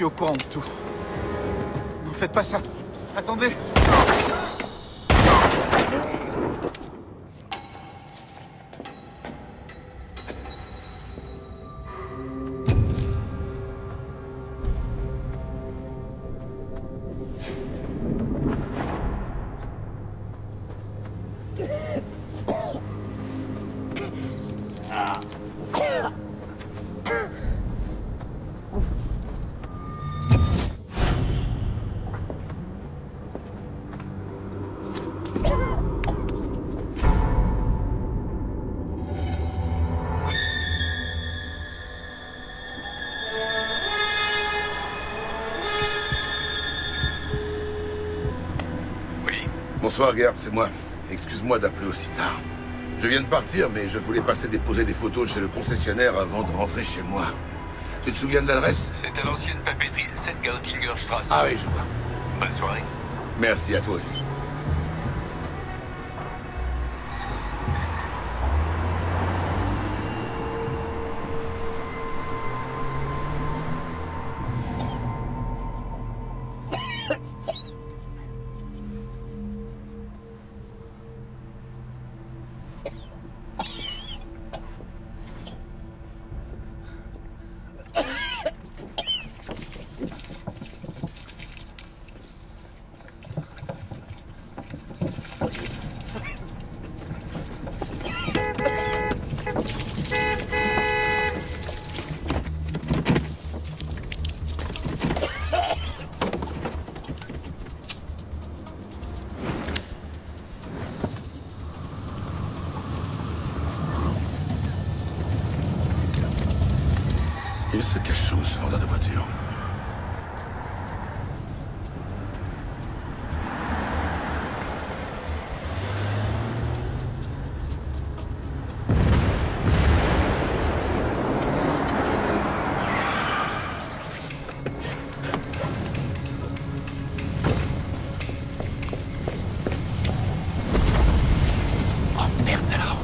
suis au courant de tout. Ne faites pas ça. Attendez. Bonsoir, Gerd, c'est moi. Excuse-moi d'appeler aussi tard. Je viens de partir, mais je voulais passer déposer des photos chez le concessionnaire avant de rentrer chez moi. Tu te souviens de l'adresse? C'est à l'ancienne papeterie, 7 Gautingerstrasse. Ah oui, je vois. Bonne soirée. Merci à toi aussi. Il se cache où, ce vendeur de voitures? Oh merde alors!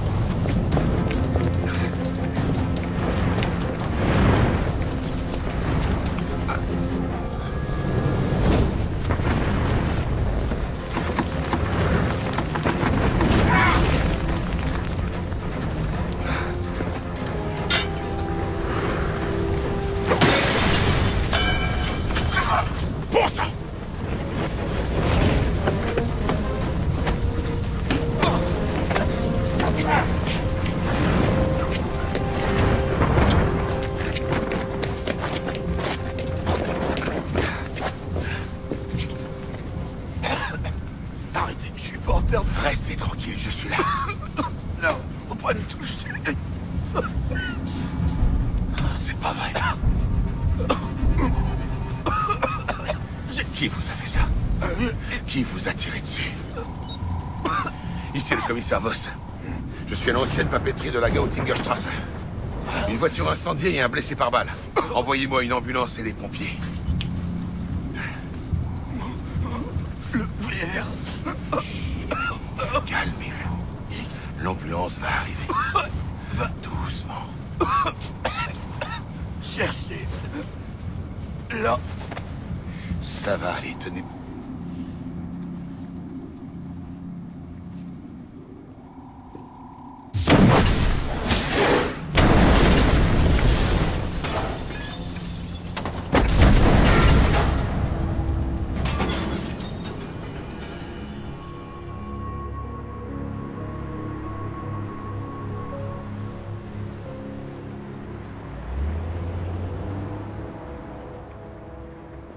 Arrêtez, je suis pas en terre. Restez tranquille, je suis là. Non, faut pas me toucher. C'est pas vrai. Qui vous a fait ça? Qui vous a tiré dessus? Ici le commissaire Voss. Je suis à l'ancienne papeterie de la Gautingerstrasse. Une voiture incendiée et un blessé par balle. Envoyez-moi une ambulance et les pompiers. Le VR. Calmez-vous. L'ambulance va arriver. Va doucement. Cherchez. Là. Ça va aller, tenez.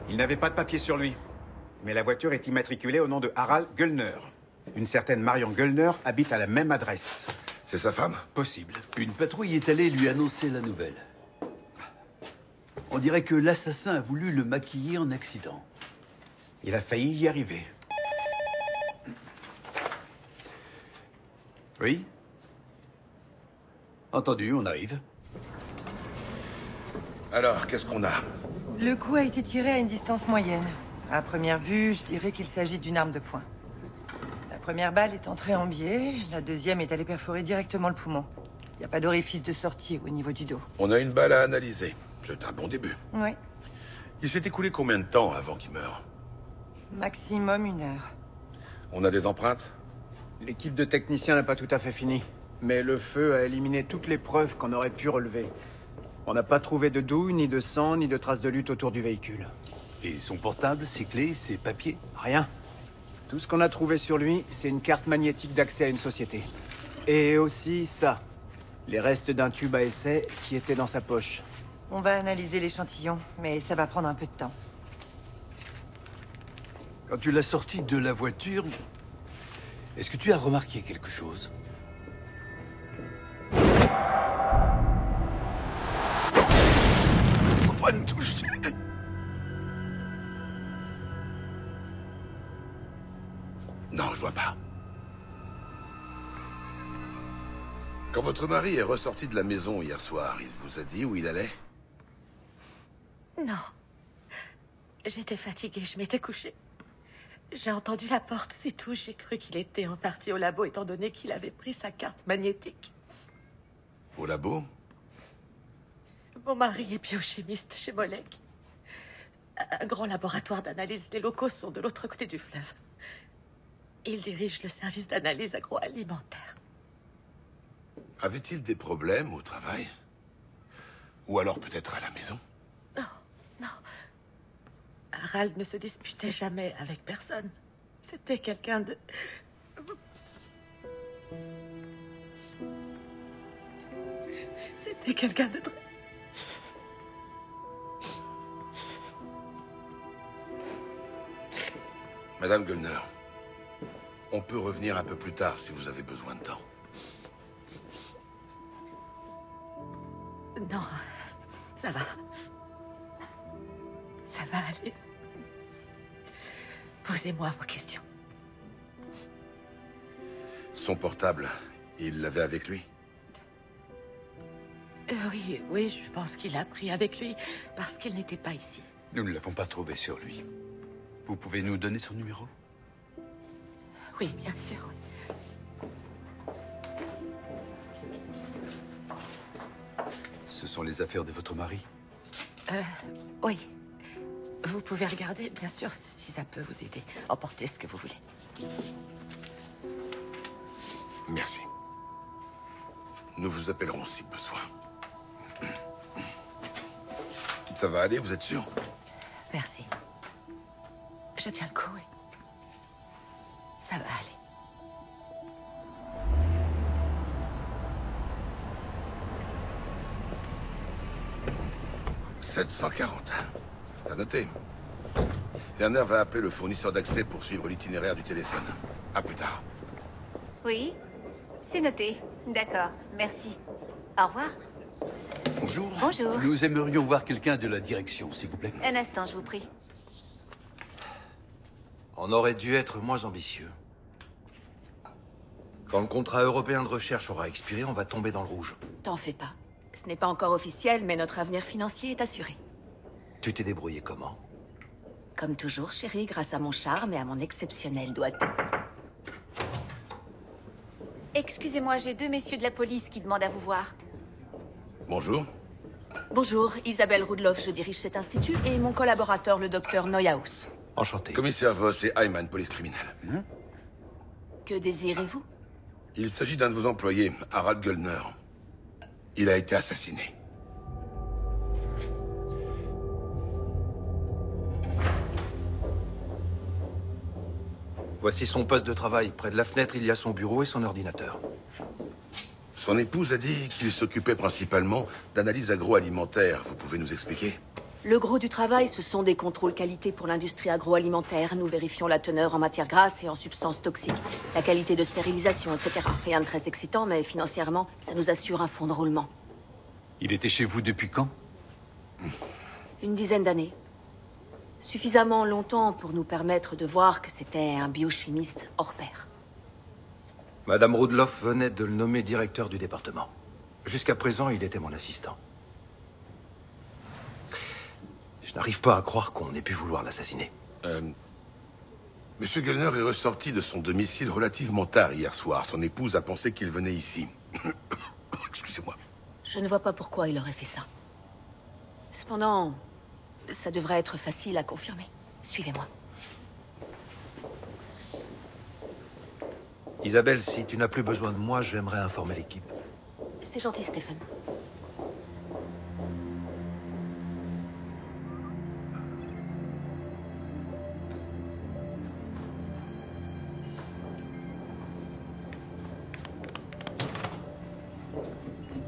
Il n'avait pas de papier sur lui. Mais la voiture est immatriculée au nom de Harald Göllner. Une certaine Marion Göllner habite à la même adresse. C'est sa femme? Possible. Une patrouille est allée lui annoncer la nouvelle. On dirait que l'assassin a voulu le maquiller en accident. Il a failli y arriver. Oui? Entendu, on arrive. Alors, qu'est-ce qu'on a? Le coup a été tiré à une distance moyenne. À première vue, je dirais qu'il s'agit d'une arme de poing. La première balle est entrée en biais, la deuxième est allée perforer directement le poumon. Il n'y a pas d'orifice de sortie au niveau du dos. On a une balle à analyser. C'est un bon début. Oui. Il s'est écoulé combien de temps avant qu'il meure? Maximum 1 heure. On a des empreintes? L'équipe de techniciens n'a pas tout à fait fini. Mais le feu a éliminé toutes les preuves qu'on aurait pu relever. On n'a pas trouvé de douille, ni de sang, ni de traces de lutte autour du véhicule. Et son portable, ses clés, ses papiers? Rien. Tout ce qu'on a trouvé sur lui, c'est une carte magnétique d'accès à une société. Et aussi ça. Les restes d'un tube à essai qui était dans sa poche. On va analyser l'échantillon, mais ça va prendre un peu de temps. Quand tu l'as sorti de la voiture, est-ce que tu as remarqué quelque chose? Faut pas nous toucher. Non, je vois pas. Quand votre mari est ressorti de la maison hier soir, il vous a dit où il allait? Non. J'étais fatiguée, je m'étais couchée. J'ai entendu la porte, c'est tout. J'ai cru qu'il était reparti au labo étant donné qu'il avait pris sa carte magnétique. Au labo? Mon mari est biochimiste chez Molek. Un grand laboratoire d'analyse. Les locaux sont de l'autre côté du fleuve. Il dirige le service d'analyse agroalimentaire. Avait-il des problèmes au travail? Ou alors peut-être à la maison? Non, non. Harald ne se disputait jamais avec personne. C'était quelqu'un de... C'était quelqu'un de très... Madame Göllner, on peut revenir un peu plus tard si vous avez besoin de temps. Non, ça va. Ça va aller. Posez-moi vos questions. Son portable, il l'avait avec lui? Oui, je pense qu'il l'a pris avec lui parce qu'il n'était pas ici. Nous ne l'avons pas trouvé sur lui. Vous pouvez nous donner son numéro? Oui, bien sûr. Ce sont les affaires de votre mari? Oui. Vous pouvez regarder, bien sûr, si ça peut vous aider. Emportez ce que vous voulez. Merci. Nous vous appellerons si besoin. Ça va aller, vous êtes sûr? Merci. Je tiens le coup, oui. Ça va aller. « 740. T'as noté? Werner va appeler le fournisseur d'accès pour suivre l'itinéraire du téléphone. À plus tard. Oui, c'est noté. D'accord, merci. Au revoir. Bonjour. Bonjour. Nous aimerions voir quelqu'un de la direction, s'il vous plaît. Un instant, je vous prie. On aurait dû être moins ambitieux. Quand le contrat européen de recherche aura expiré, on va tomber dans le rouge. T'en fais pas. Ce n'est pas encore officiel, mais notre avenir financier est assuré. Tu t'es débrouillé comment? Comme toujours, chérie, grâce à mon charme et à mon exceptionnel doigté. Excusez-moi, j'ai 2 messieurs de la police qui demandent à vous voir. Bonjour. Bonjour, Isabelle Rudloff, je dirige cet institut, et mon collaborateur, le docteur Neuhaus. Enchanté. Commissaire Voss et Hyman, police criminelle. Que désirez-vous? Il s'agit d'un de vos employés, Harald Göllner. Il a été assassiné. Voici son poste de travail. Près de la fenêtre, il y a son bureau et son ordinateur. Son épouse a dit qu'il s'occupait principalement d'analyse agroalimentaire. Vous pouvez nous expliquer? Le gros du travail, ce sont des contrôles qualité pour l'industrie agroalimentaire. Nous vérifions la teneur en matières grasses et en substances toxiques, la qualité de stérilisation, etc. Rien de très excitant, mais financièrement, ça nous assure un fonds de roulement. Il était chez vous depuis quand? Une dizaine d'années. Suffisamment longtemps pour nous permettre de voir que c'était un biochimiste hors pair. Madame Rudloff venait de le nommer directeur du département. Jusqu'à présent, il était mon assistant. Je n'arrive pas à croire qu'on ait pu vouloir l'assassiner. Monsieur Göllner est ressorti de son domicile relativement tard hier soir. Son épouse a pensé qu'il venait ici. Excusez-moi. Je ne vois pas pourquoi il aurait fait ça. Cependant, Ça devrait être facile à confirmer. Suivez-moi. Isabelle, si tu n'as plus besoin de moi, j'aimerais informer l'équipe. C'est gentil, Stephen.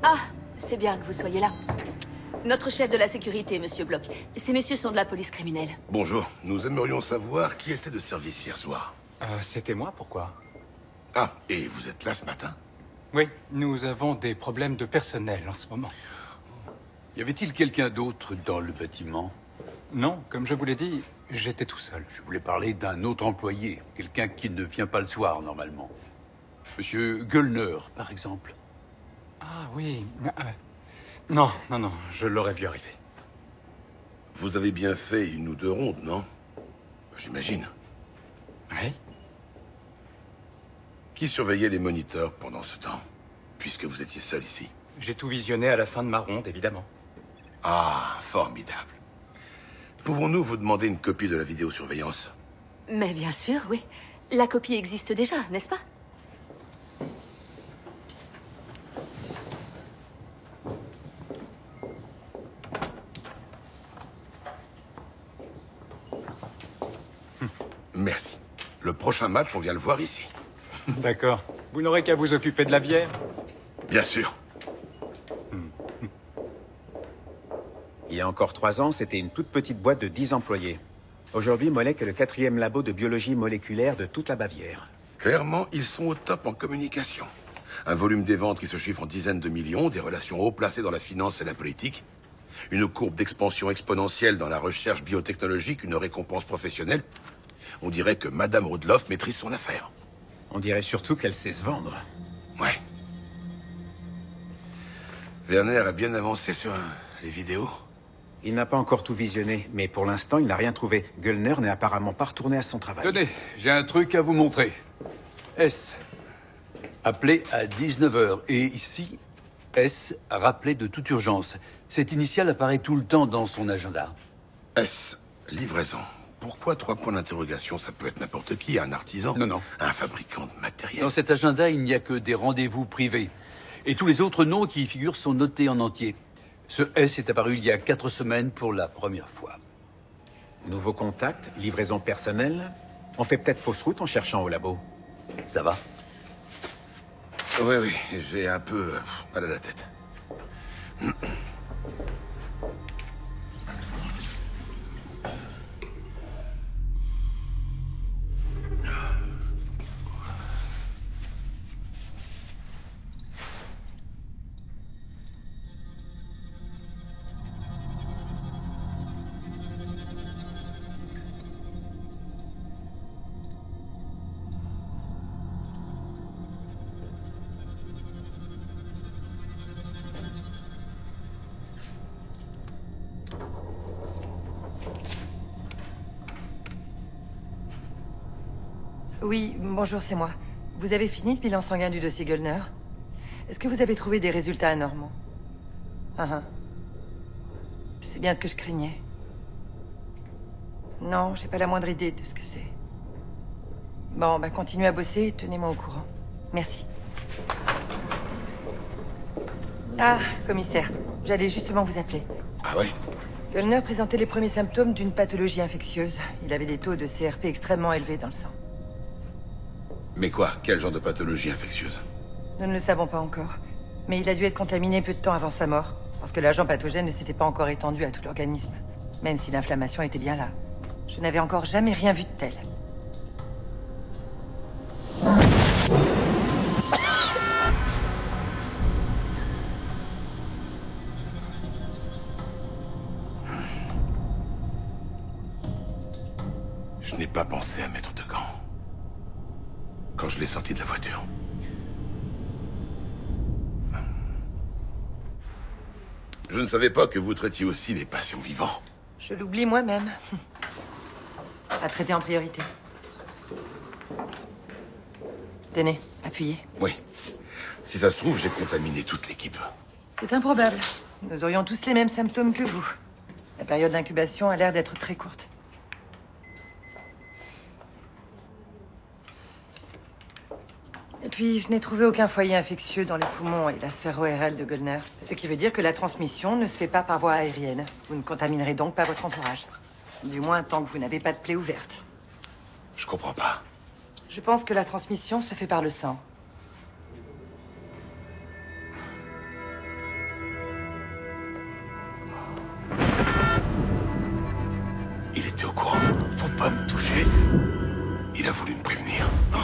Ah, c'est bien que vous soyez là. Notre chef de la sécurité, Monsieur Bloch. Ces messieurs sont de la police criminelle. Bonjour, nous aimerions savoir qui était de service hier soir. C'était moi, pourquoi? Ah, et vous êtes là ce matin? Oui, nous avons des problèmes de personnel en ce moment. Y avait-il quelqu'un d'autre dans le bâtiment? Non, comme je vous l'ai dit, j'étais tout seul. Je voulais parler d'un autre employé, quelqu'un qui ne vient pas le soir, normalement. Monsieur Göllner, par exemple. Ah oui. Non, je l'aurais vu arriver. Vous avez bien fait une ou deux rondes, non? J'imagine. Oui. Qui surveillait les moniteurs pendant ce temps, puisque vous étiez seul ici? J'ai tout visionné à la fin de ma ronde, évidemment. Ah, formidable. Pouvons-nous vous demander une copie de la vidéosurveillance? Mais bien sûr, oui. La copie existe déjà, n'est-ce pas? Merci. Le prochain match, on vient le voir ici. D'accord. Vous n'aurez qu'à vous occuper de la bière? Bien sûr. Il y a encore 3 ans, c'était une toute petite boîte de 10 employés. Aujourd'hui, Molek est le 4e labo de biologie moléculaire de toute la Bavière. Clairement, ils sont au top en communication. Un volume des ventes qui se chiffre en dizaines de millions, des relations haut placées dans la finance et la politique, une courbe d'expansion exponentielle dans la recherche biotechnologique, une récompense professionnelle. On dirait que Madame Rudloff maîtrise son affaire. On dirait surtout qu'elle sait se vendre. Ouais. Werner a bien avancé sur les vidéos. Il n'a pas encore tout visionné, mais pour l'instant, il n'a rien trouvé. Göllner n'est apparemment pas retourné à son travail. Tenez, j'ai un truc à vous montrer. S. Appelé à 19h. Et ici, S. Rappelé de toute urgence. Cette initiale apparaît tout le temps dans son agenda. S. Livraison. Pourquoi 3 points d'interrogation? Ça peut être n'importe qui, un artisan. Non. Un fabricant de matériel. Dans cet agenda, il n'y a que des rendez-vous privés. Et tous les autres noms qui y figurent sont notés en entier. Ce S est apparu il y a 4 semaines pour la première fois. Nouveau contact, livraison personnelle. On fait peut-être fausse route en cherchant au labo. Ça va? Oui, j'ai un peu mal à la tête. Oui, bonjour, c'est moi. Vous avez fini le bilan sanguin du dossier Göllner? Est-ce que vous avez trouvé des résultats anormaux? C'est bien ce que je craignais. Non, j'ai pas la moindre idée de ce que c'est. Bon, bah continuez à bosser et tenez-moi au courant. Merci. Ah, commissaire, j'allais justement vous appeler. Ah ouais? Göllner présentait les premiers symptômes d'une pathologie infectieuse. Il avait des taux de CRP extrêmement élevés dans le sang. Mais quoi? Quel genre de pathologie infectieuse? Nous ne le savons pas encore. Mais il a dû être contaminé peu de temps avant sa mort. Parce que l'agent pathogène ne s'était pas encore étendu à tout l'organisme. Même si l'inflammation était bien là. Je n'avais encore jamais rien vu de tel. Je n'ai pas pensé à mettre de gants. Quand je l'ai sorti de la voiture. Je ne savais pas que vous traitiez aussi les patients vivants. Je l'oublie moi-même. À traiter en priorité. Tenez, appuyez. Oui. Si ça se trouve, j'ai contaminé toute l'équipe. C'est improbable. Nous aurions tous les mêmes symptômes que vous. La période d'incubation a l'air d'être très courte. Et puis, je n'ai trouvé aucun foyer infectieux dans les poumons et la sphère ORL de Gullner. Ce qui veut dire que la transmission ne se fait pas par voie aérienne. Vous ne contaminerez donc pas votre entourage. Du moins, tant que vous n'avez pas de plaie ouverte. Je comprends pas. Je pense que la transmission se fait par le sang. Il était au courant. Faut pas me toucher. Il a voulu me prévenir. Oh,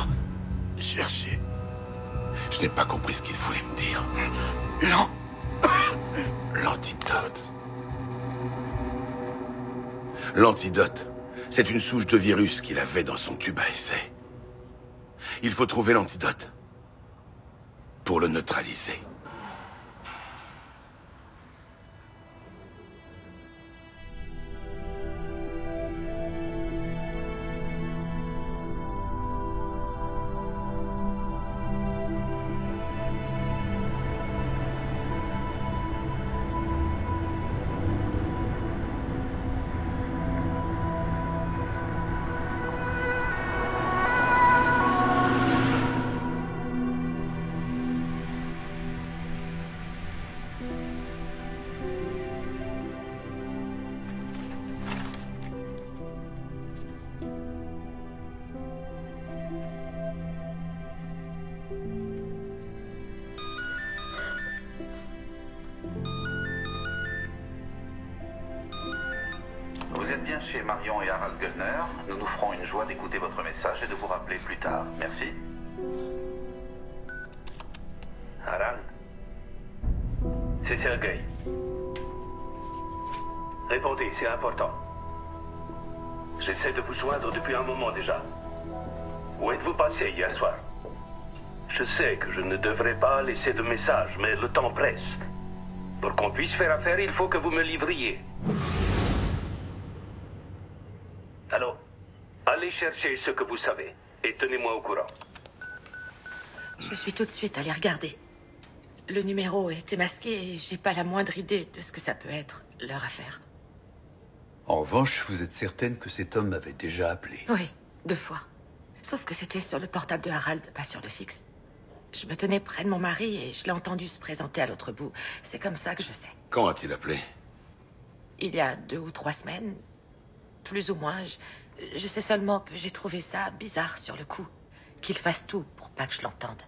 chercher. Je n'ai pas compris ce qu'il voulait me dire. Non. L'antidote. L'antidote, c'est une souche de virus qu'il avait dans son tube à essai. Il faut trouver l'antidote pour le neutraliser. Vous êtes bien chez Marion et Harald Gullner. Nous nous ferons une joie d'écouter votre message et de vous rappeler plus tard. Merci. Harald, c'est Sergei. Répondez, c'est important. J'essaie de vous joindre depuis un moment déjà. Où êtes-vous passé hier soir? Je sais que je ne devrais pas laisser de message, mais le temps presse. Pour qu'on puisse faire affaire, il faut que vous me livriez. Alors, allez chercher ce que vous savez et tenez-moi au courant. Je suis tout de suite allée regarder. Le numéro était masqué et j'ai pas la moindre idée de ce que ça peut être, leur affaire. En revanche, vous êtes certaine que cet homme avait déjà appelé? Oui, 2 fois. Sauf que c'était sur le portable de Harald, pas sur le fixe. Je me tenais près de mon mari et je l'ai entendu se présenter à l'autre bout. C'est comme ça que je sais. Quand a-t-il appelé? Il y a 2 ou 3 semaines, plus ou moins. Je sais seulement que j'ai trouvé ça bizarre sur le coup. Qu'il fasse tout pour pas que je l'entende.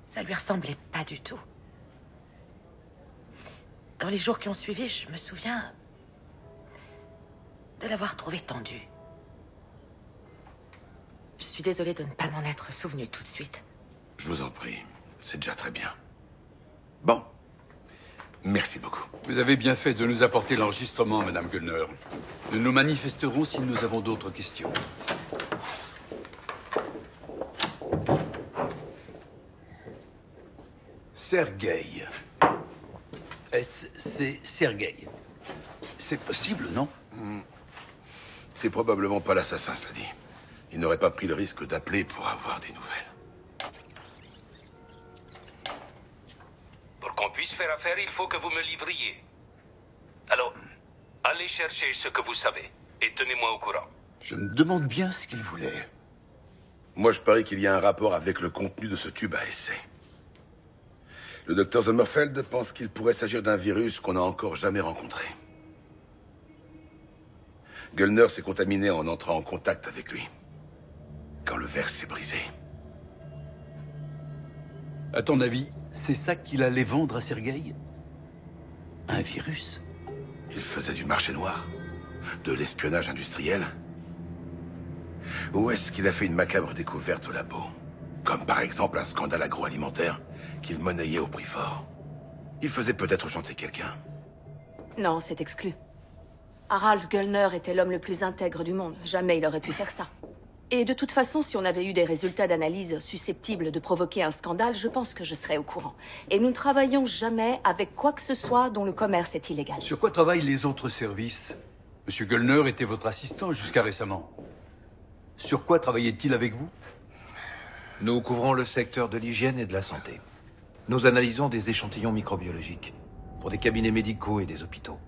Ça lui ressemblait pas du tout. Dans les jours qui ont suivi, je me souviens de l'avoir trouvé tendu. Je suis désolée de ne pas m'en être souvenue tout de suite. Je vous en prie, c'est déjà très bien. Bon, merci beaucoup. Vous avez bien fait de nous apporter l'enregistrement, Madame Gullner. Nous nous manifesterons si nous avons d'autres questions. Sergei. C'est Sergei. C'est possible, non? C'est probablement pas l'assassin, cela dit. Il n'aurait pas pris le risque d'appeler pour avoir des nouvelles. Pour qu'on puisse faire affaire, il faut que vous me livriez. Alors, allez chercher ce que vous savez et tenez-moi au courant. Je me demande bien ce qu'il voulait. Moi, je parie qu'il y a un rapport avec le contenu de ce tube à essai. Le docteur Sommerfeld pense qu'il pourrait s'agir d'un virus qu'on n'a encore jamais rencontré. Gullner s'est contaminé en entrant en contact avec lui. Quand le verre s'est brisé. À ton avis, c'est ça qu'il allait vendre à Sergei? Un virus? Il faisait du marché noir, de l'espionnage industriel. Ou est-ce qu'il a fait une macabre découverte au labo? Comme par exemple un scandale agroalimentaire qu'il monnayait au prix fort. Il faisait peut-être chanter quelqu'un. Non, c'est exclu. Harald Gullner était l'homme le plus intègre du monde. Jamais il aurait pu faire ça. Et de toute façon, si on avait eu des résultats d'analyse susceptibles de provoquer un scandale, je pense que je serais au courant. Et nous ne travaillons jamais avec quoi que ce soit dont le commerce est illégal. Sur quoi travaillent les autres services? Monsieur Gullner était votre assistant jusqu'à récemment. Sur quoi travaillait-il avec vous? Nous couvrons le secteur de l'hygiène et de la santé. Nous analysons des échantillons microbiologiques pour des cabinets médicaux et des hôpitaux.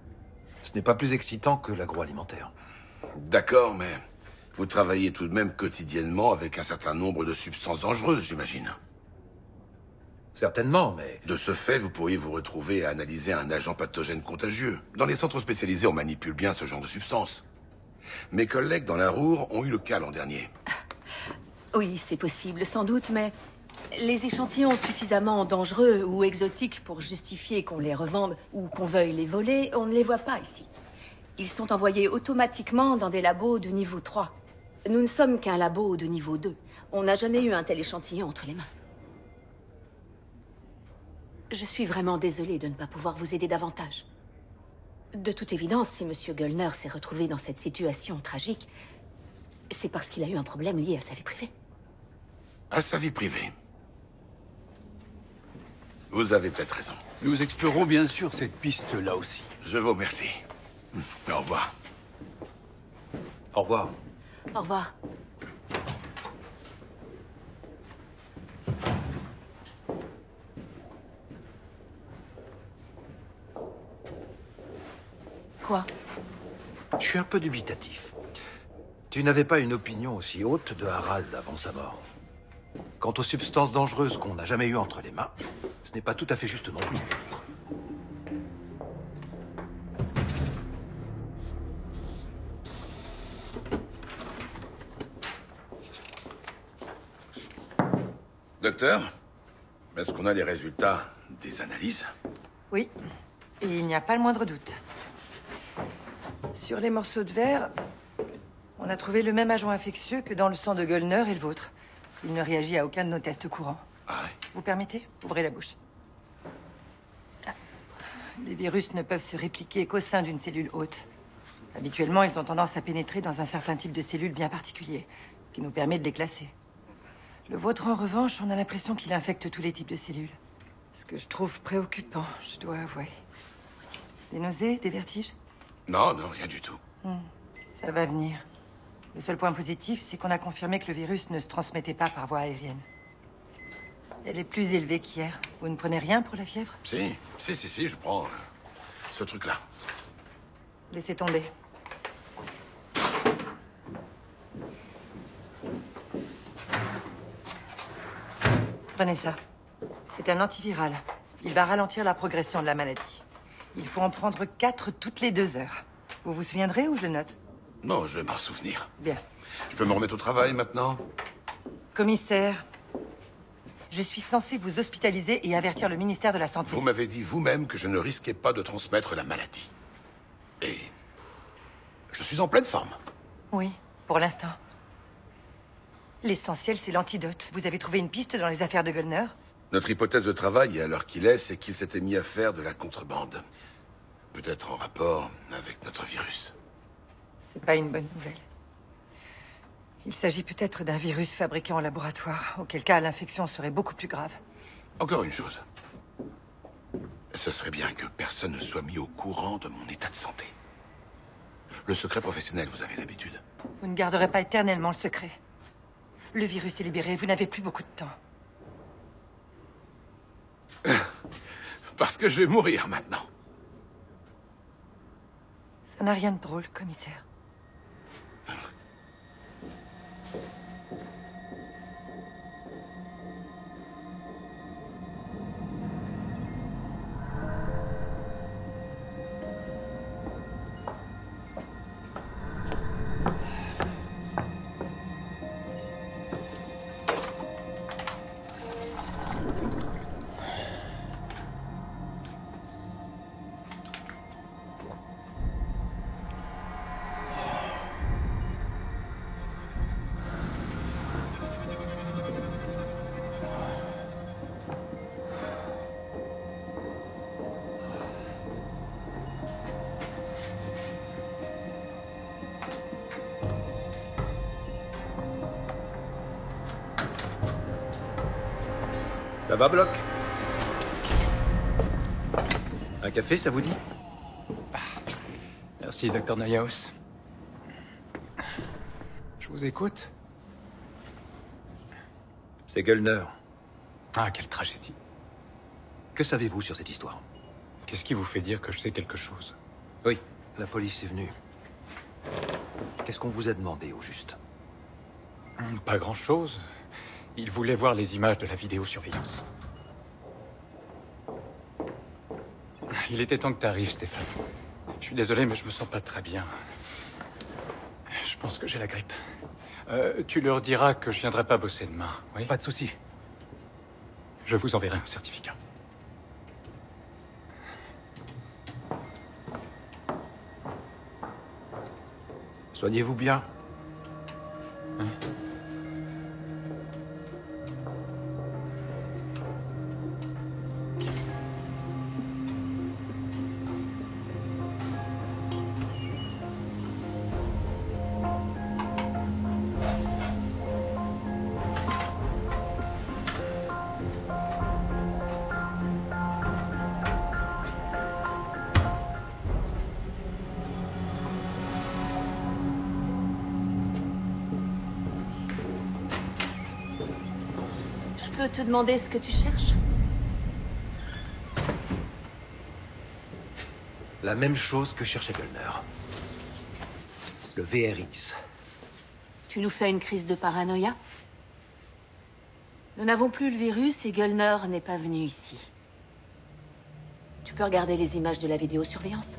Ce n'est pas plus excitant que l'agroalimentaire. D'accord, mais vous travaillez tout de même quotidiennement avec un certain nombre de substances dangereuses, j'imagine. Certainement, mais... De ce fait, vous pourriez vous retrouver à analyser un agent pathogène contagieux. Dans les centres spécialisés, on manipule bien ce genre de substances. Mes collègues dans la Ruhr ont eu le cas l'an dernier. Oui, c'est possible, sans doute, mais... Les échantillons suffisamment dangereux ou exotiques pour justifier qu'on les revende ou qu'on veuille les voler, on ne les voit pas ici. Ils sont envoyés automatiquement dans des labos de niveau 3. Nous ne sommes qu'un labo de niveau 2. On n'a jamais eu un tel échantillon entre les mains. Je suis vraiment désolée de ne pas pouvoir vous aider davantage. De toute évidence, si Monsieur Göllner s'est retrouvé dans cette situation tragique, c'est parce qu'il a eu un problème lié à sa vie privée. À sa vie privée. Vous avez peut-être raison. Nous explorons bien sûr cette piste-là aussi. Je vous remercie. Au revoir. Au revoir. Au revoir. Quoi? Je suis un peu dubitatif. Tu n'avais pas une opinion aussi haute de Harald avant sa mort. Quant aux substances dangereuses qu'on n'a jamais eues entre les mains, ce n'est pas tout à fait juste non plus. Docteur, est-ce qu'on a les résultats des analyses? Oui, et il n'y a pas le moindre doute. Sur les morceaux de verre, on a trouvé le même agent infectieux que dans le sang de Göllner et le vôtre. Il ne réagit à aucun de nos tests courants. Ah ouais. Vous permettez? Ouvrez la bouche. Ah. Les virus ne peuvent se répliquer qu'au sein d'une cellule hôte. Habituellement, ils ont tendance à pénétrer dans un certain type de cellules bien particulier, ce qui nous permet de les classer. Le vôtre, en revanche, on a l'impression qu'il infecte tous les types de cellules. Ce que je trouve préoccupant, je dois avouer. Des nausées, des vertiges? Non, non, rien du tout. Ça va venir. Le seul point positif, c'est qu'on a confirmé que le virus ne se transmettait pas par voie aérienne. Elle est plus élevée qu'hier. Vous ne prenez rien pour la fièvre? Si, je prends ce truc-là. Laissez tomber. Prenez ça. C'est un antiviral. Il va ralentir la progression de la maladie. Il faut en prendre 4 toutes les 2 heures. Vous vous souviendrez ou je le note? Non, je vais m'en souvenir. Bien. Je peux me remettre au travail maintenant? Commissaire, je suis censée vous hospitaliser et avertir le ministère de la Santé. Vous m'avez dit vous-même que je ne risquais pas de transmettre la maladie. Et je suis en pleine forme. Oui, pour l'instant. L'essentiel, c'est l'antidote. Vous avez trouvé une piste dans les affaires de Göllner? Notre hypothèse de travail, à l'heure qu'il est, c'est qu'il s'était mis à faire de la contrebande. Peut-être en rapport avec notre virus. C'est pas une bonne nouvelle. Il s'agit peut-être d'un virus fabriqué en laboratoire, auquel cas l'infection serait beaucoup plus grave. Encore une chose. Ce serait bien que personne ne soit mis au courant de mon état de santé. Le secret professionnel, vous avez l'habitude. Vous ne garderez pas éternellement le secret. Le virus est libéré, vous n'avez plus beaucoup de temps. Parce que je vais mourir maintenant. Ça n'a rien de drôle, commissaire. Ça va, Bloch? Un café, ça vous dit? Merci, Dr. Neuhaus. Je vous écoute. C'est Göllner. Ah, quelle tragédie. Que savez-vous sur cette histoire? Qu'est-ce qui vous fait dire que je sais quelque chose? Oui, La police est venue. Qu'est-ce qu'on vous a demandé, au juste? Pas grand-chose. Il voulait voir les images de la vidéosurveillance. Il était temps que t'arrives, Stéphane. Je suis désolé, mais je me sens pas très bien. Je pense que j'ai la grippe. Tu leur diras que je viendrai pas bosser demain, oui? Pas de souci. Je vous enverrai un certificat. Soignez-vous bien. Je peux te demander ce que tu cherches? La même chose que cherchait Göllner. Le VRX. Tu nous fais une crise de paranoïa? Nous n'avons plus le virus et Göllner n'est pas venu ici. Tu peux regarder les images de la vidéosurveillance?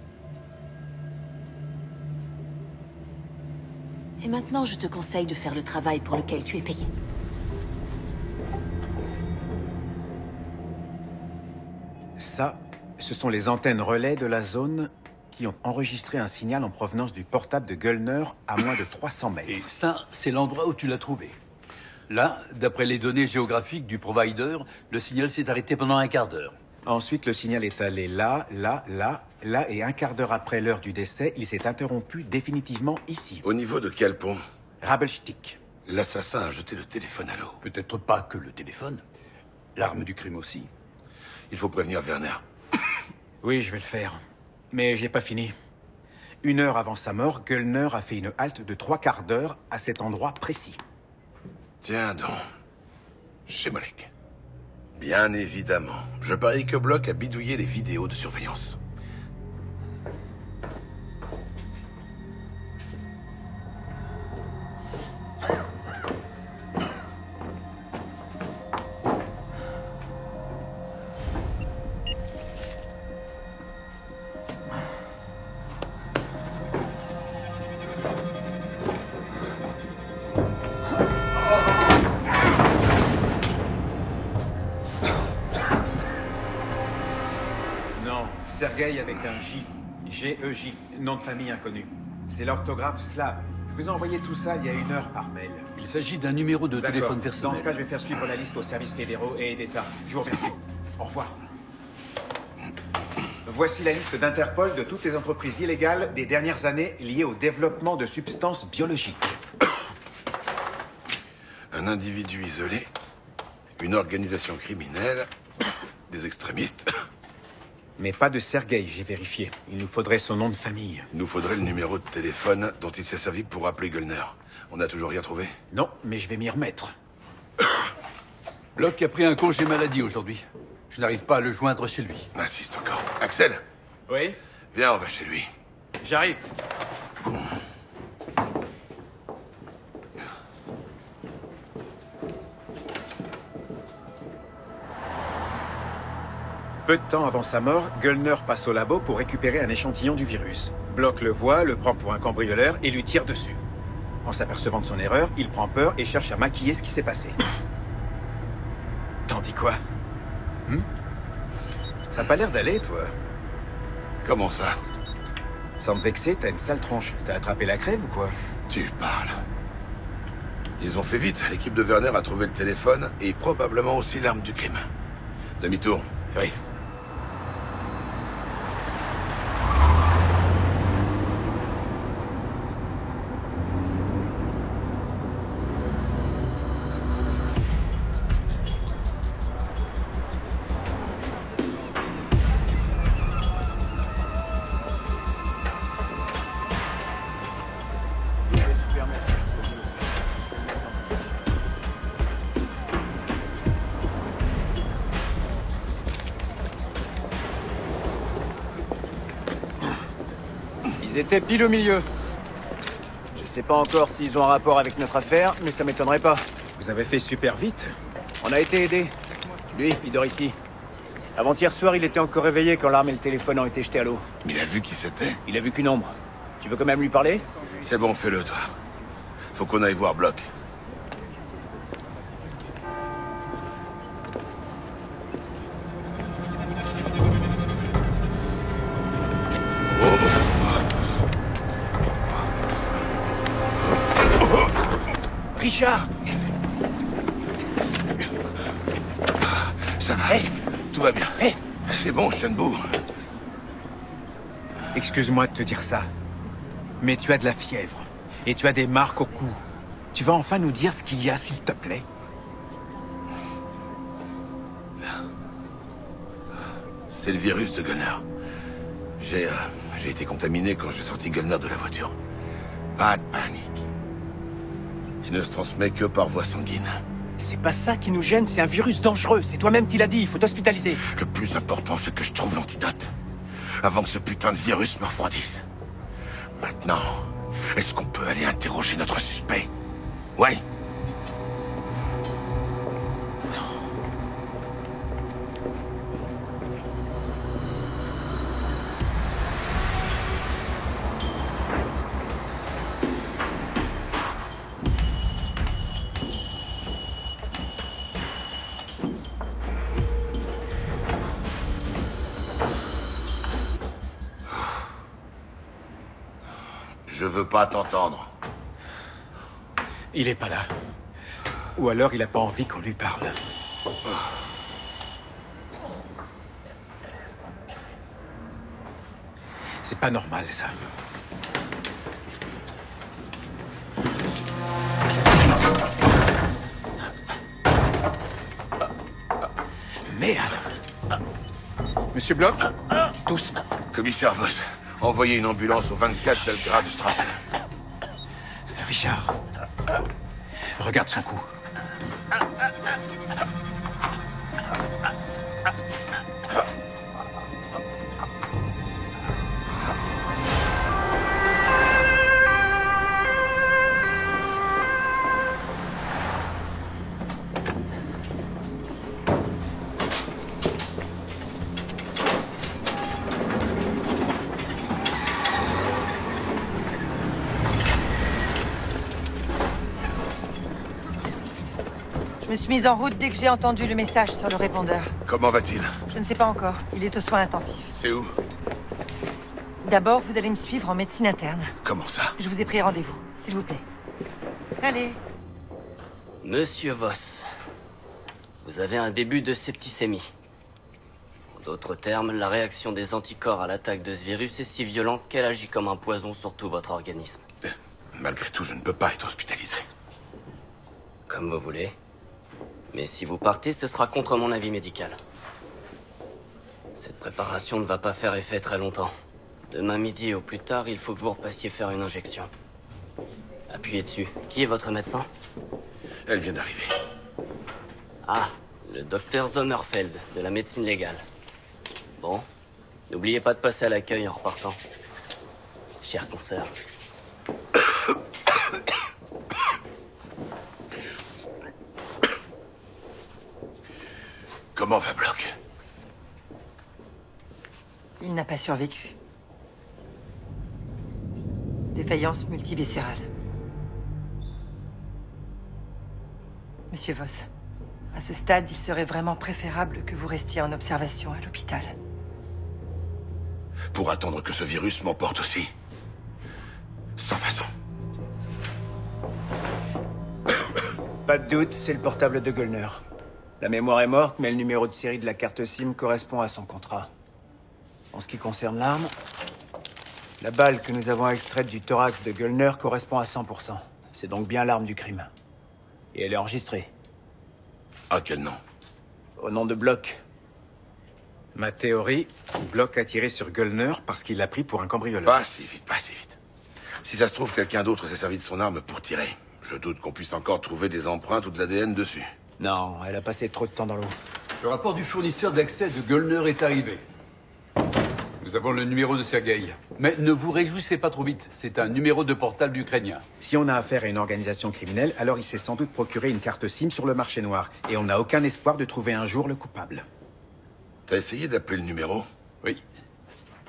Et maintenant, je te conseille de faire le travail pour lequel tu es payé. Ça, ce sont les antennes relais de la zone qui ont enregistré un signal en provenance du portable de Göllner à moins de 300 mètres. Et ça, c'est l'endroit où tu l'as trouvé. Là, d'après les données géographiques du provider, le signal s'est arrêté pendant un quart d'heure. Ensuite, le signal est allé là, et un quart d'heure après l'heure du décès, il s'est interrompu définitivement ici. Au niveau de quel pont? Rabelstick. L'assassin a jeté le téléphone à l'eau. Peut-être pas que le téléphone. L'arme du crime aussi. Il faut prévenir Werner. Oui, je vais le faire. Mais j'ai pas fini. 1 heure avant sa mort, Göllner a fait une halte de 3/4 d'heure à cet endroit précis. Tiens donc. Chez Molek. Bien évidemment. Je parie que Bloch a bidouillé les vidéos de surveillance. Sergueï avec un J. G-E-J. Nom de famille inconnu. C'est l'orthographe slave. Je vous ai envoyé tout ça il y a 1 heure par mail. Il s'agit d'un numéro de téléphone Dans personnel. ce cas, je vais faire suivre la liste aux services fédéraux et d'État. Je vous remercie. Au revoir. Voici la liste d'Interpol de toutes les entreprises illégales des dernières années liées au développement de substances biologiques. Un individu isolé, une organisation criminelle, des extrémistes. Mais pas de Sergueï, j'ai vérifié. Il nous faudrait son nom de famille. Il nous faudrait le numéro de téléphone dont il s'est servi pour appeler Göllner. On n'a toujours rien trouvé? Non, mais je vais m'y remettre. Bloch a pris un congé maladie aujourd'hui. Je n'arrive pas à le joindre chez lui. Insiste encore. Axel? Oui? Viens, on va chez lui. J'arrive. Peu de temps avant sa mort, Göllner passe au labo pour récupérer un échantillon du virus. Bloch le voit, le prend pour un cambrioleur et lui tire dessus. En s'apercevant de son erreur, il prend peur et cherche à maquiller ce qui s'est passé. T'en dis quoi? Ça a pas l'air d'aller, toi. Comment ça? Sans te vexer, t'as une sale tronche. T'as attrapé la crève ou quoi? Tu parles. Ils ont fait vite. L'équipe de Werner a trouvé le téléphone et probablement aussi l'arme du crime. Demi-tour. Oui. étaient pile au milieu. Je sais pas encore s'ils ont un rapport avec notre affaire, mais ça m'étonnerait pas. Vous avez fait super vite. On a été aidés. Lui, il dort ici. Avant-hier soir, il était encore réveillé quand l'arme et le téléphone ont été jetés à l'eau. Mais il a vu qui c'était? Il a vu qu'une ombre. Tu veux quand même lui parler? C'est bon, fais-le, toi. Faut qu'on aille voir Block. Richard! Ça va. Hey. Tout va bien. Hey. C'est bon, je tiens debout. Excuse-moi de te dire ça, mais tu as de la fièvre. Et tu as des marques au cou. Tu vas enfin nous dire ce qu'il y a, s'il te plaît? C'est le virus de Gunner. J'ai été contaminé quand j'ai sorti Gunner de la voiture. Pas de panique. Il ne se transmet que par voie sanguine. C'est pas ça qui nous gêne, c'est un virus dangereux. C'est toi-même qui l'as dit, il faut t'hospitaliser. Le plus important, c'est que je trouve l'antidote. Avant que ce putain de virus me refroidisse. Maintenant, est-ce qu'on peut aller interroger notre suspect? Ouais. Je veux pas t'entendre. Il est pas là. Ou alors il a pas envie qu'on lui parle. C'est pas normal, ça. Merde. Monsieur Block? Tous. Commissaire Voss, envoyez une ambulance au 24 Belgrade Strasse. Richard, regarde son cou. Je me suis mise en route dès que j'ai entendu le message sur le répondeur. Comment va-t-il? Je ne sais pas encore. Il est aux soins intensifs. C'est où? D'abord, vous allez me suivre en médecine interne. Comment ça? Je vous ai pris rendez-vous, s'il vous plaît. Allez. Monsieur Voss, vous avez un début de septicémie. En d'autres termes, la réaction des anticorps à l'attaque de ce virus est si violente qu'elle agit comme un poison sur tout votre organisme. Malgré tout, je ne peux pas être hospitalisé. Comme vous voulez. Mais si vous partez, ce sera contre mon avis médical. Cette préparation ne va pas faire effet très longtemps. Demain midi au plus tard, il faut que vous repassiez faire une injection. Appuyez dessus. Qui est votre médecin? Elle vient d'arriver. Ah, le docteur Sommerfeld, de la médecine légale. Bon, n'oubliez pas de passer à l'accueil en repartant. Cher consoeur. Comment va Block? Il n'a pas survécu. Défaillance multiviscérale. Monsieur Voss, à ce stade, il serait vraiment préférable que vous restiez en observation à l'hôpital. Pour attendre que ce virus m'emporte aussi. Sans façon. Pas de doute, c'est le portable de Göllner. La mémoire est morte, mais le numéro de série de la carte SIM correspond à son contrat. En ce qui concerne l'arme, la balle que nous avons extraite du thorax de Göllner correspond à 100%. C'est donc bien l'arme du crime. Et elle est enregistrée. À quel nom? Au nom de Block. Ma théorie, Block a tiré sur Göllner parce qu'il l'a pris pour un cambrioleur. Pas si vite, pas si vite. Si ça se trouve, quelqu'un d'autre s'est servi de son arme pour tirer. Je doute qu'on puisse encore trouver des empreintes ou de l'ADN dessus. Non, elle a passé trop de temps dans l'eau. Le rapport du fournisseur d'accès de Göllner est arrivé. Nous avons le numéro de Sergueï. Mais ne vous réjouissez pas trop vite. C'est un numéro de portable ukrainien. Si on a affaire à une organisation criminelle, alors il s'est sans doute procuré une carte SIM sur le marché noir. Et on n'a aucun espoir de trouver un jour le coupable. T'as essayé d'appeler le numéro? Oui.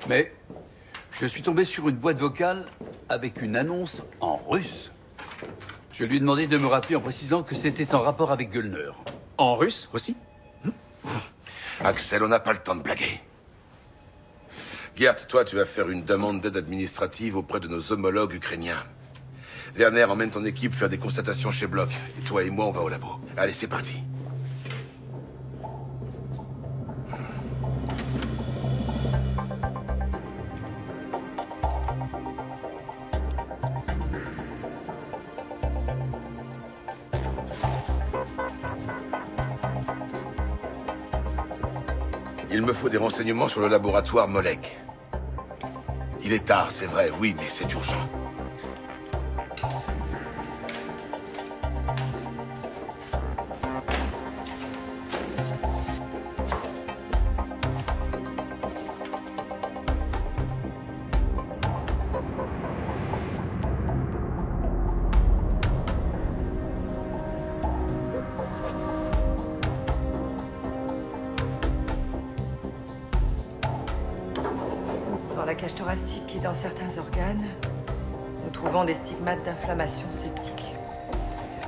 Mais je suis tombé sur une boîte vocale avec une annonce en russe. Je lui ai demandé de me rappeler en précisant que c'était en rapport avec Göllner. En russe aussi? Axel, on n'a pas le temps de blaguer. Gert, toi, tu vas faire une demande d'aide administrative auprès de nos homologues ukrainiens. Werner, emmène ton équipe faire des constatations chez Bloch. Et toi et moi, on va au labo. Allez, c'est parti. Il me faut des renseignements sur le laboratoire Molek. Il est tard, c'est vrai, oui, mais c'est urgent. Dans la cage thoracique et dans certains organes, nous trouvons des stigmates d'inflammation septique.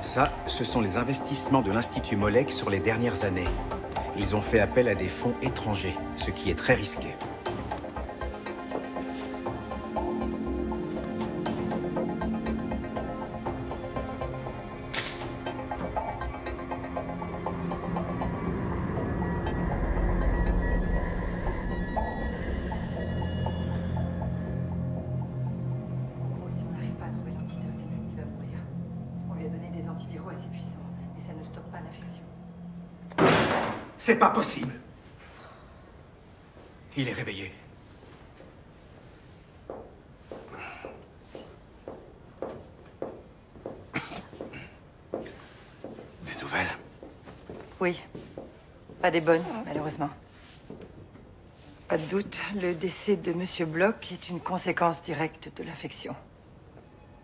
Ça, ce sont les investissements de l'Institut Molek sur les dernières années. Ils ont fait appel à des fonds étrangers, ce qui est très risqué. Si on n'arrive pas à trouver l'antidote, il va mourir. On lui a donné des antiviraux assez puissants, mais ça ne stoppe pas l'infection. C'est pas possible. Il est réveillé. Des nouvelles? Oui. Pas des bonnes, malheureusement. Pas de doute, le décès de Monsieur Bloch est une conséquence directe de l'infection.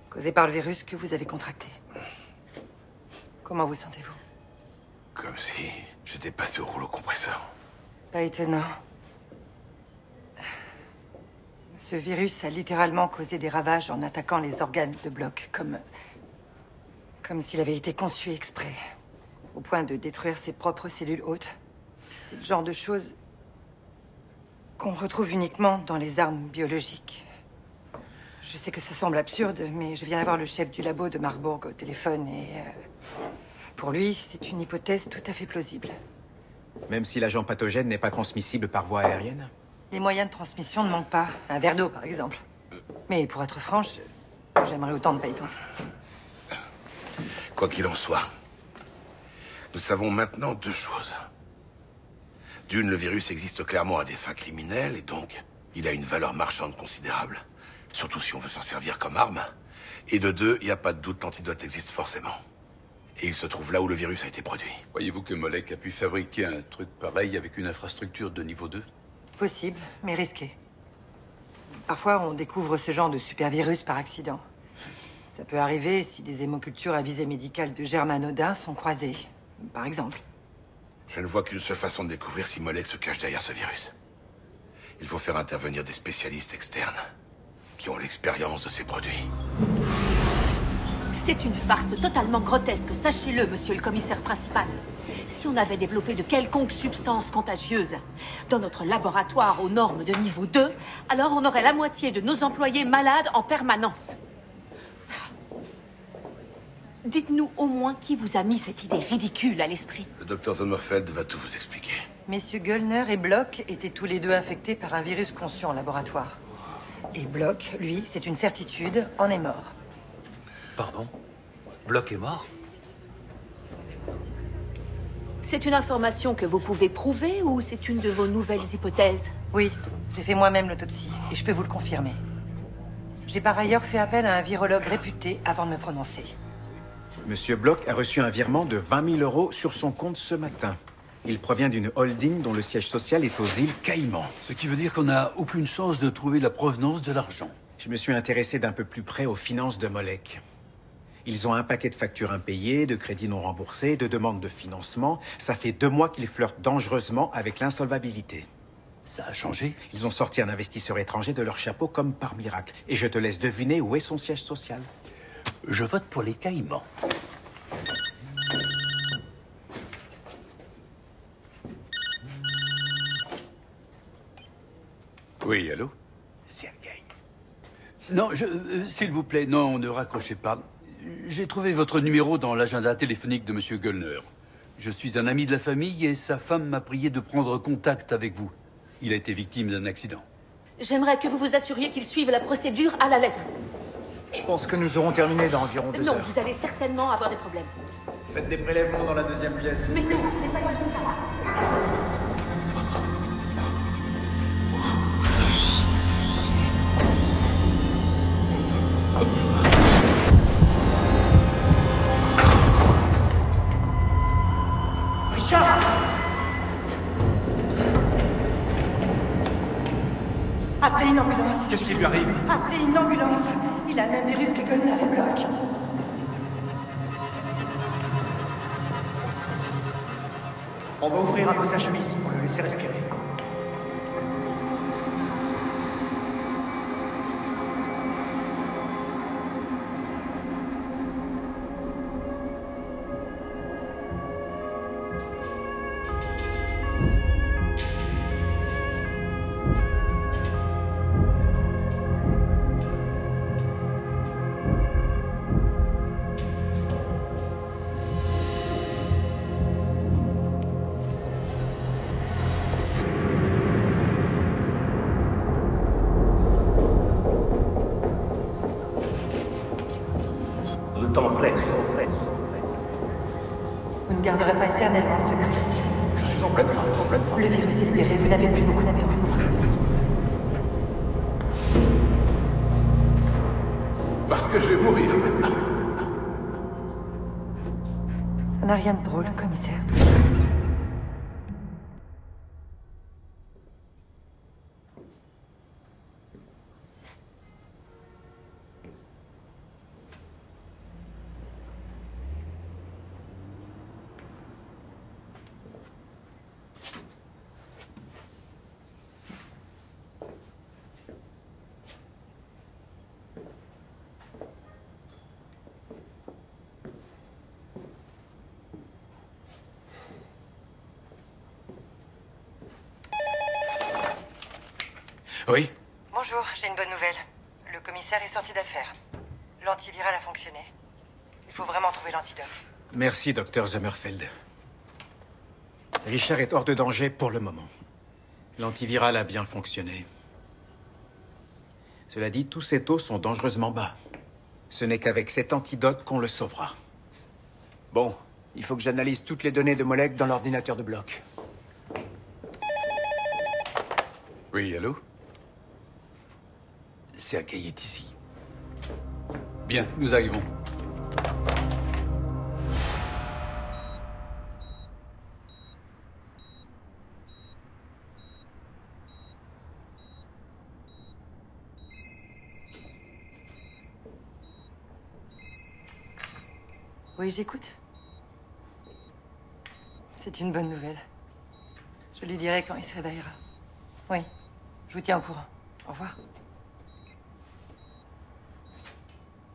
Causée par le virus que vous avez contracté. Comment vous sentez-vous? Comme si j'étais passé au rouleau compresseur. Pas étonnant. Ce virus a littéralement causé des ravages en attaquant les organes de Bloch, comme s'il avait été conçu exprès, au point de détruire ses propres cellules hôtes. C'est le genre de choses qu'on retrouve uniquement dans les armes biologiques. Je sais que ça semble absurde, mais je viens d'avoir le chef du labo de Marburg au téléphone et... pour lui, c'est une hypothèse tout à fait plausible. Même si l'agent pathogène n'est pas transmissible par voie aérienne? Les moyens de transmission ne manquent pas. Un verre d'eau, par exemple. Mais pour être franche, j'aimerais autant ne pas y penser. Quoi qu'il en soit, nous savons maintenant deux choses. D'une, le virus existe clairement à des fins criminelles et donc il a une valeur marchande considérable. Surtout si on veut s'en servir comme arme. Et de deux, il n'y a pas de doute, l'antidote existe forcément. Et il se trouve là où le virus a été produit. Voyez-vous que Molek a pu fabriquer un truc pareil avec une infrastructure de niveau 2? Possible, mais risqué. Parfois, on découvre ce genre de supervirus par accident. Ça peut arriver si des hémocultures à visée médicale de germes anodins sont croisées, par exemple. Je ne vois qu'une seule façon de découvrir si Molek se cache derrière ce virus. Il faut faire intervenir des spécialistes externes qui ont l'expérience de ces produits. C'est une farce totalement grotesque, sachez-le, monsieur le commissaire principal. Si on avait développé de quelconques substances contagieuses dans notre laboratoire aux normes de niveau 2, alors on aurait la moitié de nos employés malades en permanence. Dites-nous au moins qui vous a mis cette idée ridicule à l'esprit. Le docteur Sommerfeld va tout vous expliquer. Messieurs Göllner et Bloch étaient tous les deux infectés par un virus conçu en laboratoire. Et Bloch, lui, c'est une certitude, en est mort. Pardon? Bloch est mort? C'est une information que vous pouvez prouver ou c'est une de vos nouvelles hypothèses? Oui, j'ai fait moi-même l'autopsie et je peux vous le confirmer. J'ai par ailleurs fait appel à un virologue réputé avant de me prononcer. Monsieur Bloch a reçu un virement de 20 000 € sur son compte ce matin. Il provient d'une holding dont le siège social est aux îles Caïmans. Ce qui veut dire qu'on n'a aucune chance de trouver la provenance de l'argent. Je me suis intéressé d'un peu plus près aux finances de Molek. Ils ont un paquet de factures impayées, de crédits non remboursés, de demandes de financement. Ça fait 2 mois qu'ils flirtent dangereusement avec l'insolvabilité. Ça a changé? Ils ont sorti un investisseur étranger de leur chapeau comme par miracle. Et je te laisse deviner où est son siège social. Je vote pour les Caïmans. Oui, allô? Sergueï. Non, s'il vous plaît, non, ne raccrochez pas. J'ai trouvé votre numéro dans l'agenda téléphonique de Monsieur Göllner. Je suis un ami de la famille et sa femme m'a prié de prendre contact avec vous. Il a été victime d'un accident. J'aimerais que vous vous assuriez qu'il suive la procédure à la lettre. Je pense que nous aurons terminé dans environ 2 Non, heures. vous allez certainement avoir des problèmes. Faites des prélèvements dans la 2e pièce. Mais non, ce n'est pas comme ça. Appelez une ambulance. Qu'est-ce qui lui arrive? Appelez une ambulance. Il a le même virus que Göllner et Bloch. On va ouvrir un peu sa chemise pour le laisser respirer. Le temps presse. Vous ne garderez pas éternellement le secret. Je suis en pleine forme, Le virus est libéré, vous n'avez plus beaucoup de temps. Parce que je vais mourir maintenant. Ça n'a rien de drôle, commissaire. Oui? Bonjour, j'ai une bonne nouvelle. Le commissaire est sorti d'affaire. L'antiviral a fonctionné. Il faut vraiment trouver l'antidote. Merci, docteur Sommerfeld. Richard est hors de danger pour le moment. L'antiviral a bien fonctionné. Cela dit, tous ses taux sont dangereusement bas. Ce n'est qu'avec cet antidote qu'on le sauvera. Bon, il faut que j'analyse toutes les données de Molek dans l'ordinateur de Bloch. Oui, allô? Sergueï est ici. Bien, nous arrivons. Oui, j'écoute. C'est une bonne nouvelle. Je lui dirai quand il se réveillera. Oui, je vous tiens au courant. Au revoir.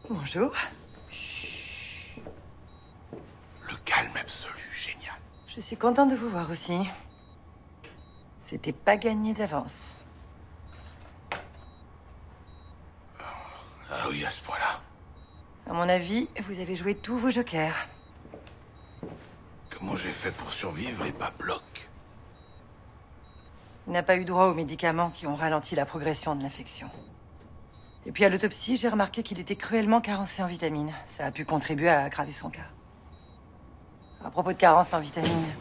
Bonjour. Le calme absolu, génial. Je suis contente de vous voir aussi. C'était pas gagné d'avance. Ah oui, à ce point-là. À mon avis, vous avez joué tous vos jokers. Comment j'ai fait pour survivre et pas Bloch? Il n'a pas eu droit aux médicaments qui ont ralenti la progression de l'infection. Et puis à l'autopsie, j'ai remarqué qu'il était cruellement carencé en vitamines. Ça a pu contribuer à aggraver son cas. À propos de carence en vitamines,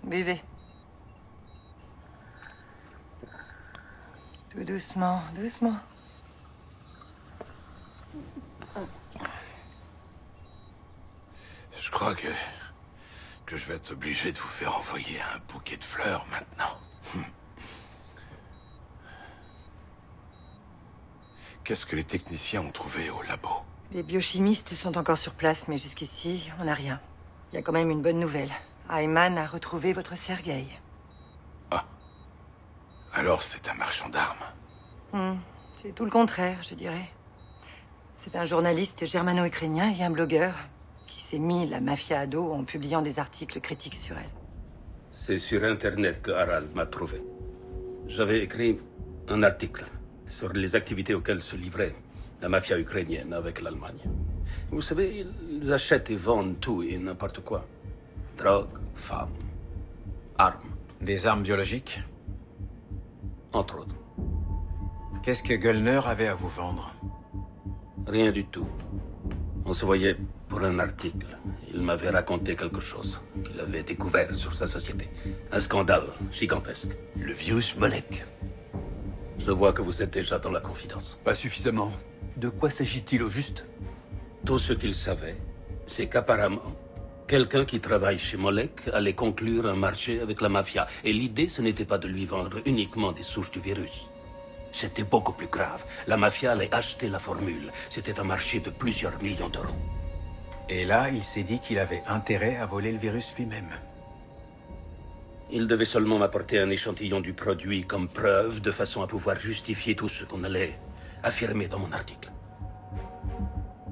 buvez. Tout doucement, doucement. Je crois que que je vais être obligé de vous faire envoyer un bouquet de fleurs maintenant. Qu'est-ce que les techniciens ont trouvé au labo? Les biochimistes sont encore sur place, mais jusqu'ici, on n'a rien. Il y a quand même une bonne nouvelle. Ayman a retrouvé votre Sergueï. Ah. Alors c'est un marchand d'armes. C'est tout le contraire, je dirais. C'est un journaliste germano-ukrainien et un blogueur qui s'est mis la mafia à dos en publiant des articles critiques sur elle. C'est sur Internet que Harald m'a trouvé. J'avais écrit un article sur les activités auxquelles se livrait la mafia ukrainienne avec l'Allemagne. Vous savez, ils achètent et vendent tout et n'importe quoi. Drogue, femmes, armes. Des armes biologiques? Entre autres. Qu'est-ce que Göllner avait à vous vendre? Rien du tout. On se voyait pour un article. Il m'avait raconté quelque chose qu'il avait découvert sur sa société. Un scandale gigantesque. Le virus Molek. Je vois que vous êtes déjà dans la confidence. Pas suffisamment. De quoi s'agit-il au juste? Tout ce qu'il savait, c'est qu'apparemment, quelqu'un qui travaille chez Molek allait conclure un marché avec la mafia. Et l'idée, ce n'était pas de lui vendre uniquement des souches du virus. C'était beaucoup plus grave. La mafia allait acheter la formule. C'était un marché de plusieurs millions d'euros. Et là, il s'est dit qu'il avait intérêt à voler le virus lui-même. Il devait seulement m'apporter un échantillon du produit comme preuve, de façon à pouvoir justifier tout ce qu'on allait affirmer dans mon article.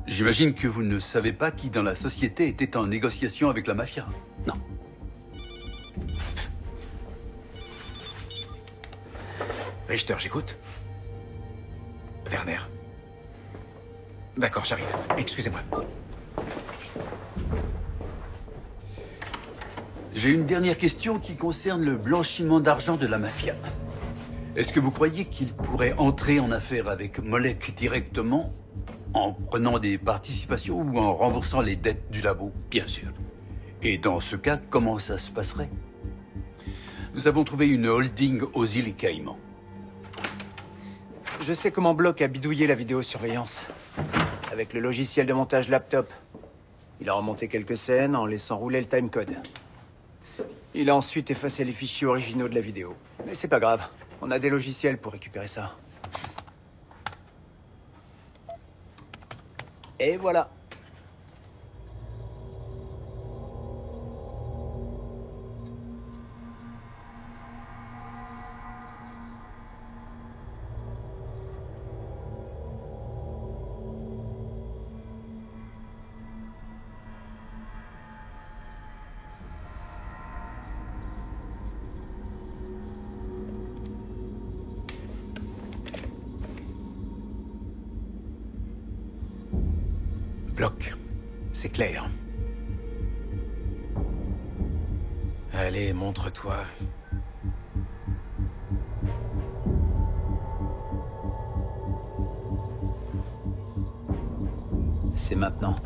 J'imagine que vous ne savez pas qui dans la société était en négociation avec la mafia. Non. Richter, j'écoute. Werner. D'accord, j'arrive. Excusez-moi. J'ai une dernière question qui concerne le blanchiment d'argent de la mafia. Est-ce que vous croyez qu'il pourrait entrer en affaire avec Molek directement, en prenant des participations ou en remboursant les dettes du labo? Bien sûr. Et dans ce cas, comment ça se passerait? Nous avons trouvé une holding aux îles Caïmans. Je sais comment Block a bidouillé la vidéosurveillance. Avec le logiciel de montage laptop. Il a remonté quelques scènes en laissant rouler le timecode. Il a ensuite effacé les fichiers originaux de la vidéo. Mais c'est pas grave. On a des logiciels pour récupérer ça. Et voilà. Block. C'est clair. Allez, montre-toi. C'est maintenant.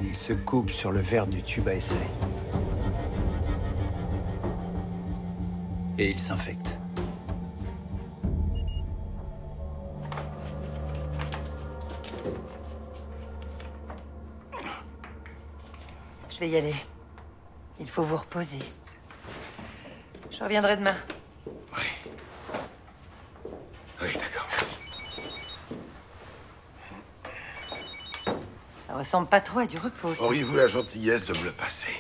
Il se coupe sur le verre du tube à essai. Et il s'infecte. Je vais y aller. Il faut vous reposer. Je reviendrai demain. Oui. Oui, d'accord, merci. Ça ressemble pas trop à du repos, ça. Auriez-vous la gentillesse de me le passer?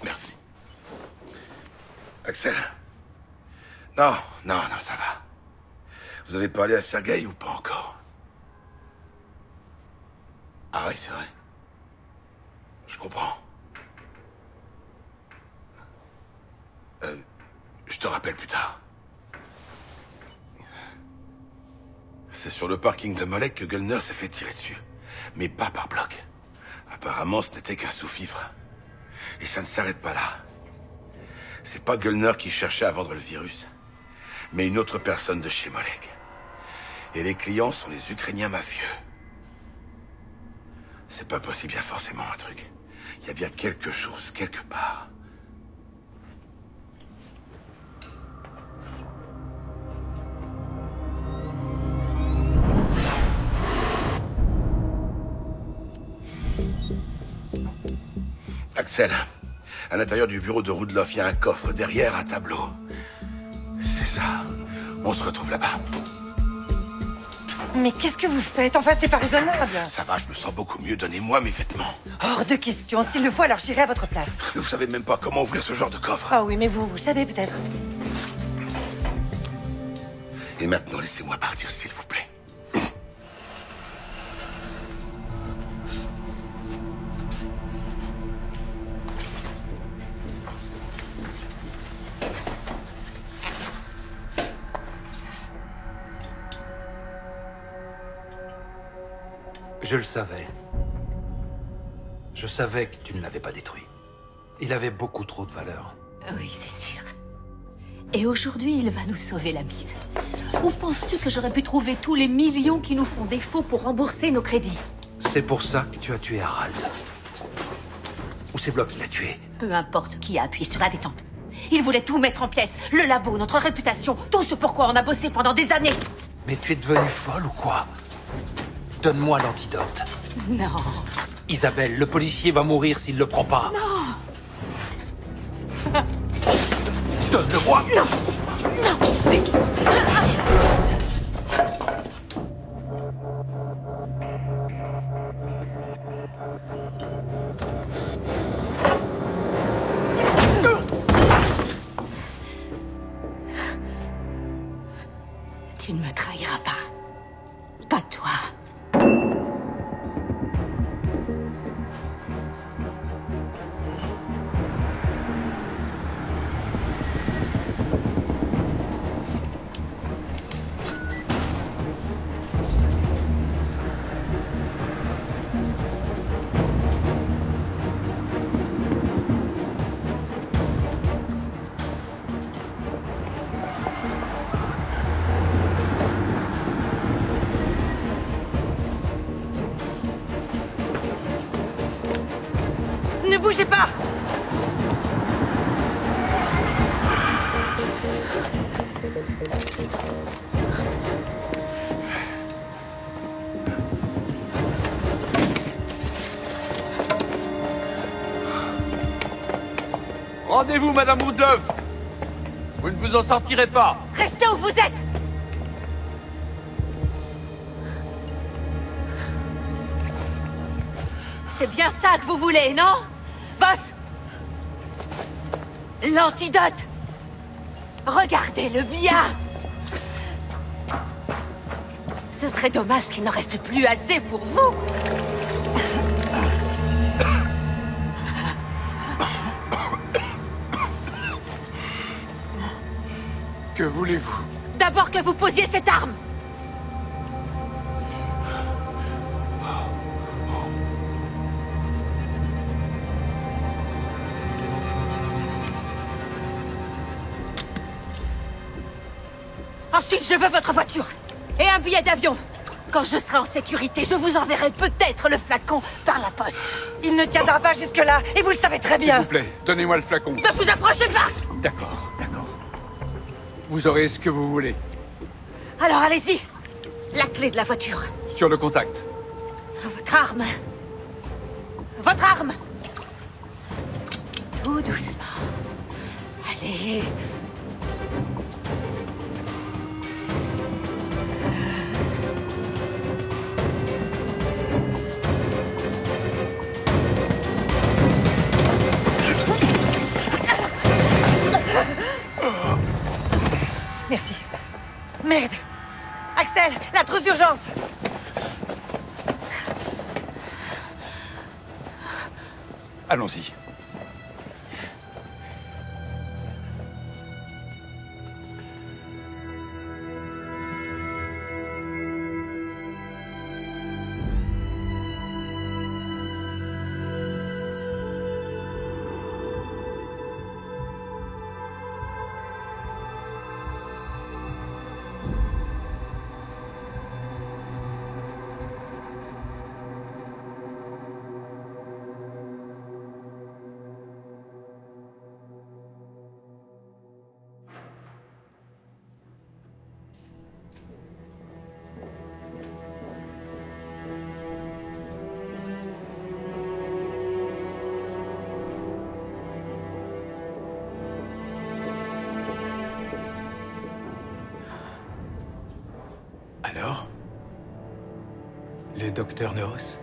Merci. Axel? Non, ça va. Vous avez parlé à Sergueï ou pas encore? Ah oui, c'est vrai. Je comprends. Je te rappelle plus tard. C'est sur le parking de Molek que Göllner s'est fait tirer dessus. Mais pas par Block. Apparemment, ce n'était qu'un sous-fifre. Et ça ne s'arrête pas là. C'est pas Göllner qui cherchait à vendre le virus, mais une autre personne de chez Molek. Et les clients sont les Ukrainiens mafieux. C'est pas possible, il y a forcément un truc. Il y a bien quelque chose, quelque part. Axel, à l'intérieur du bureau de Rudloff, il y a un coffre, derrière un tableau. C'est ça. On se retrouve là-bas. Mais qu'est-ce que vous faites? Enfin, c'est pas raisonnable. Ça va, je me sens beaucoup mieux. Donnez-moi mes vêtements. Hors de question. S'il le faut, alors j'irai à votre place. Vous savez même pas comment ouvrir ce genre de coffre. Ah oui, mais vous le savez peut-être. Et maintenant, laissez-moi partir, s'il vous plaît. Je le savais. Je savais que tu ne l'avais pas détruit. Il avait beaucoup trop de valeur. Oui, c'est sûr. Et aujourd'hui, il va nous sauver la mise. Où penses-tu que j'aurais pu trouver tous les millions qui nous font défaut pour rembourser nos crédits? C'est pour ça que tu as tué Harald. Ou c'est Block qui l'a tué? Peu importe qui a appuyé sur la détente. Il voulait tout mettre en pièces. Le labo, notre réputation, tout ce pourquoi on a bossé pendant des années. Mais tu es devenue folle ou quoi? Donne-moi l'antidote. Non. Isabelle, le policier va mourir s'il le prend pas. Non. Donne-le-moi. Non. Non, c'est... Tu ne me trahiras pas. Pas toi. Ne bougez pas! Rendez-vous, Madame Rudloff. Vous ne vous en sortirez pas. Restez où vous êtes! C'est bien ça que vous voulez, non? Voss! L'antidote! Regardez-le bien! Ce serait dommage qu'il n'en reste plus assez pour vous! Que voulez-vous? D'abord que vous posiez cette arme! Ensuite, je veux votre voiture et un billet d'avion. Quand je serai en sécurité, je vous enverrai peut-être le flacon par la poste. Il ne tiendra pas jusque-là, et vous le savez très bien. S'il vous plaît, donnez-moi le flacon. Ne vous approchez pas! D'accord, d'accord. Vous aurez ce que vous voulez. Alors allez-y. La clé de la voiture. Sur le contact. Votre arme. Votre arme. Tout doucement. Allez. Merci. Merde. Axel, la trousse d'urgence. Allons-y. Alors? Le docteur Noos?